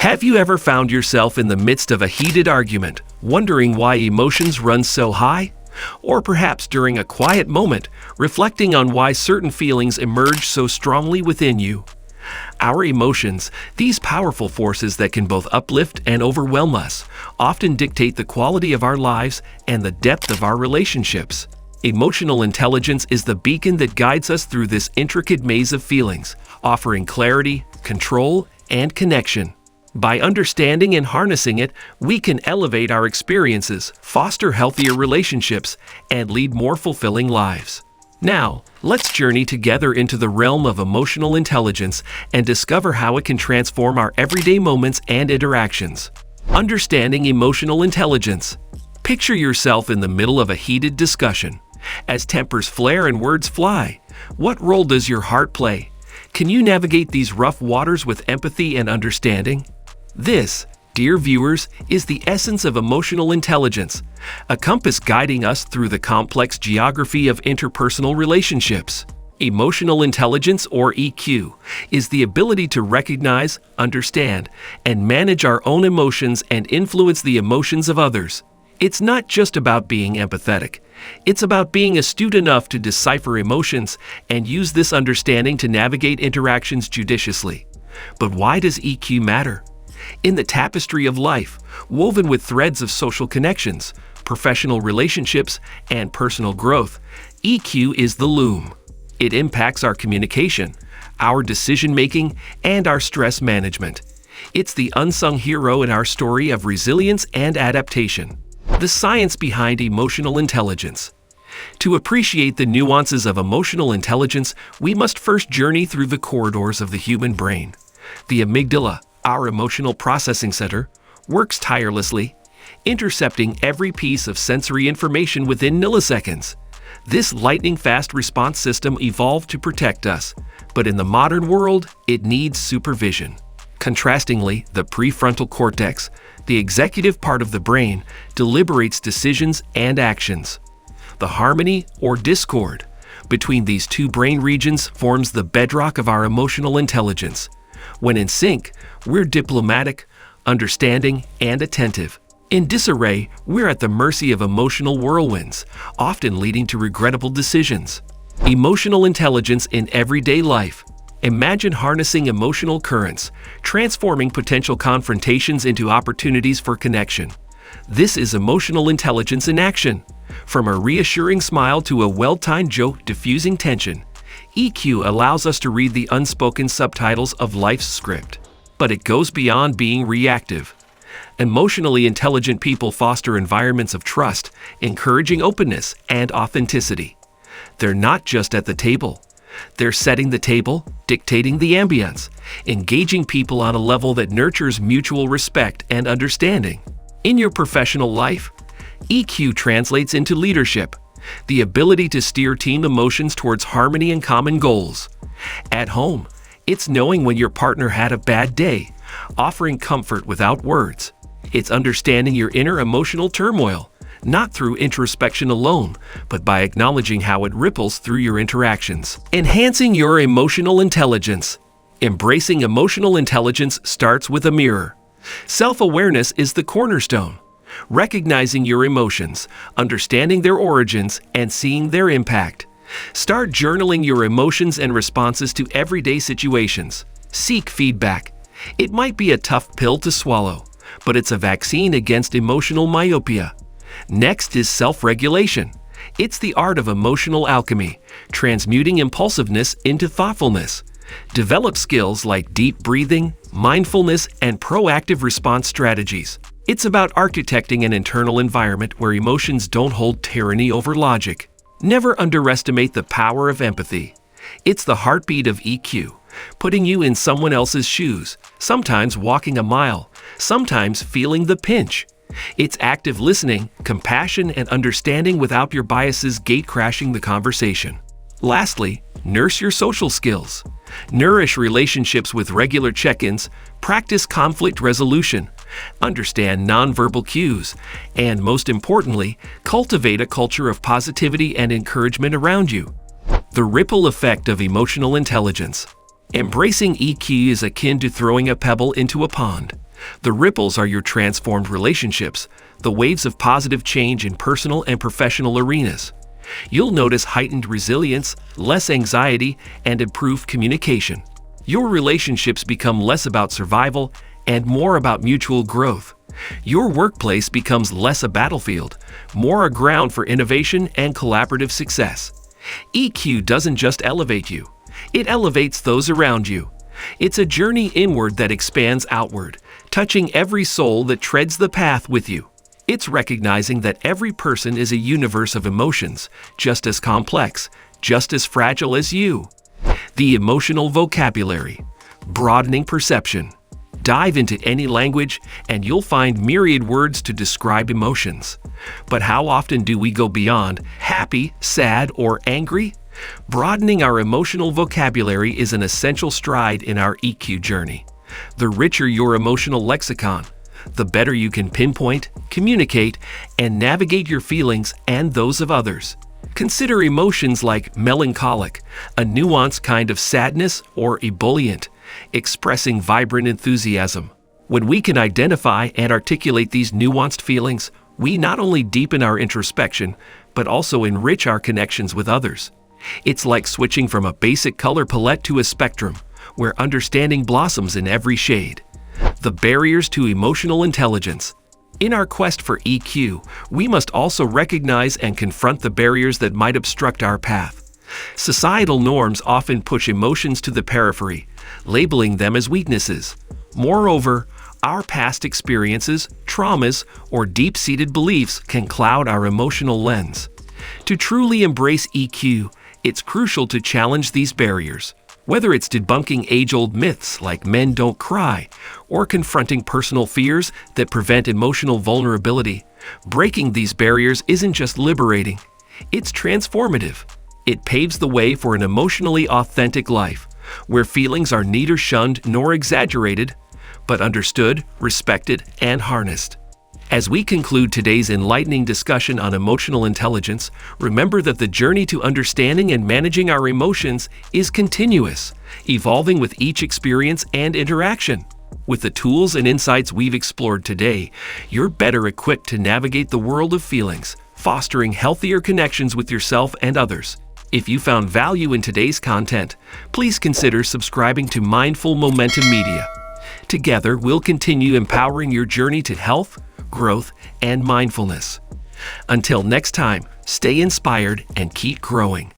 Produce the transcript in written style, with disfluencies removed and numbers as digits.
Have you ever found yourself in the midst of a heated argument, wondering why emotions run so high? Or perhaps during a quiet moment, reflecting on why certain feelings emerge so strongly within you? Our emotions, these powerful forces that can both uplift and overwhelm us, often dictate the quality of our lives and the depth of our relationships. Emotional intelligence is the beacon that guides us through this intricate maze of feelings, offering clarity, control, and connection. By understanding and harnessing it, we can elevate our experiences, foster healthier relationships, and lead more fulfilling lives. Now, let's journey together into the realm of emotional intelligence and discover how it can transform our everyday moments and interactions. Understanding emotional intelligence. Picture yourself in the middle of a heated discussion. As tempers flare and words fly, what role does your heart play? Can you navigate these rough waters with empathy and understanding? This, dear viewers, is the essence of emotional intelligence, a compass guiding us through the complex geography of interpersonal relationships. Emotional intelligence, or EQ, is the ability to recognize, understand, and manage our own emotions and influence the emotions of others. It's not just about being empathetic. It's about being astute enough to decipher emotions and use this understanding to navigate interactions judiciously. But why does EQ matter? In the tapestry of life, woven with threads of social connections, professional relationships, and personal growth, EQ is the loom. It impacts our communication, our decision-making, and our stress management. It's the unsung hero in our story of resilience and adaptation. The science behind emotional intelligence. To appreciate the nuances of emotional intelligence, we must first journey through the corridors of the human brain. The amygdala, our emotional processing center, works tirelessly, intercepting every piece of sensory information within milliseconds. This lightning-fast response system evolved to protect us, but in the modern world, it needs supervision. Contrastingly, the prefrontal cortex, the executive part of the brain, deliberates decisions and actions. The harmony, or discord, between these two brain regions forms the bedrock of our emotional intelligence. When in sync, we're diplomatic, understanding, and attentive. In disarray, we're at the mercy of emotional whirlwinds, often leading to regrettable decisions. Emotional intelligence in everyday life. Imagine harnessing emotional currents, transforming potential confrontations into opportunities for connection. This is emotional intelligence in action. From a reassuring smile to a well-timed joke diffusing tension, EQ allows us to read the unspoken subtitles of life's script. But it goes beyond being reactive. Emotionally intelligent people foster environments of trust, encouraging openness and authenticity. They're not just at the table. They're setting the table, dictating the ambience, engaging people on a level that nurtures mutual respect and understanding. In your professional life, EQ translates into leadership, the ability to steer team emotions towards harmony and common goals. At home, it's knowing when your partner had a bad day, offering comfort without words. It's understanding your inner emotional turmoil, not through introspection alone, but by acknowledging how it ripples through your interactions. Enhancing your emotional intelligence. Embracing emotional intelligence starts with a mirror. Self-awareness is the cornerstone. Recognizing your emotions, understanding their origins, and seeing their impact. Start journaling your emotions and responses to everyday situations. Seek feedback. It might be a tough pill to swallow, but it's a vaccine against emotional myopia. Next is self-regulation. It's the art of emotional alchemy, transmuting impulsiveness into thoughtfulness. Develop skills like deep breathing, mindfulness, and proactive response strategies. It's about architecting an internal environment where emotions don't hold tyranny over logic. Never underestimate the power of empathy. It's the heartbeat of EQ, putting you in someone else's shoes, sometimes walking a mile, sometimes feeling the pinch. It's active listening, compassion, and understanding without your biases gate-crashing the conversation. Lastly, nurse your social skills. Nourish relationships with regular check-ins, practice conflict resolution, understand nonverbal cues, and most importantly, cultivate a culture of positivity and encouragement around you. The ripple effect of emotional intelligence. Embracing EQ is akin to throwing a pebble into a pond. The ripples are your transformed relationships, the waves of positive change in personal and professional arenas. You'll notice heightened resilience, less anxiety, and improved communication. Your relationships become less about survival and more about mutual growth. Your workplace becomes less a battlefield, more a ground for innovation and collaborative success. EQ doesn't just elevate you, it elevates those around you. It's a journey inward that expands outward, touching every soul that treads the path with you. It's recognizing that every person is a universe of emotions, just as complex, just as fragile as you. The emotional vocabulary, broadening perception. Dive into any language and you'll find myriad words to describe emotions. But how often do we go beyond happy, sad, or angry? Broadening our emotional vocabulary is an essential stride in our EQ journey. The richer your emotional lexicon, the better you can pinpoint, communicate, and navigate your feelings and those of others. Consider emotions like melancholic, a nuanced kind of sadness, or ebullient, expressing vibrant enthusiasm. When we can identify and articulate these nuanced feelings, we not only deepen our introspection, but also enrich our connections with others. It's like switching from a basic color palette to a spectrum, where understanding blossoms in every shade. The barriers to emotional intelligence. In our quest for EQ, we must also recognize and confront the barriers that might obstruct our path. Societal norms often push emotions to the periphery, labeling them as weaknesses. Moreover, our past experiences, traumas, or deep-seated beliefs can cloud our emotional lens. To truly embrace EQ, it's crucial to challenge these barriers. Whether it's debunking age-old myths like men don't cry, or confronting personal fears that prevent emotional vulnerability, breaking these barriers isn't just liberating, it's transformative. It paves the way for an emotionally authentic life, where feelings are neither shunned nor exaggerated, but understood, respected, and harnessed. As we conclude today's enlightening discussion on emotional intelligence, remember that the journey to understanding and managing our emotions is continuous, evolving with each experience and interaction. With the tools and insights we've explored today, you're better equipped to navigate the world of feelings, fostering healthier connections with yourself and others. If you found value in today's content, please consider subscribing to Mindful Momentum Media. Together, we'll continue empowering your journey to health, growth, and mindfulness. Until next time, stay inspired and keep growing.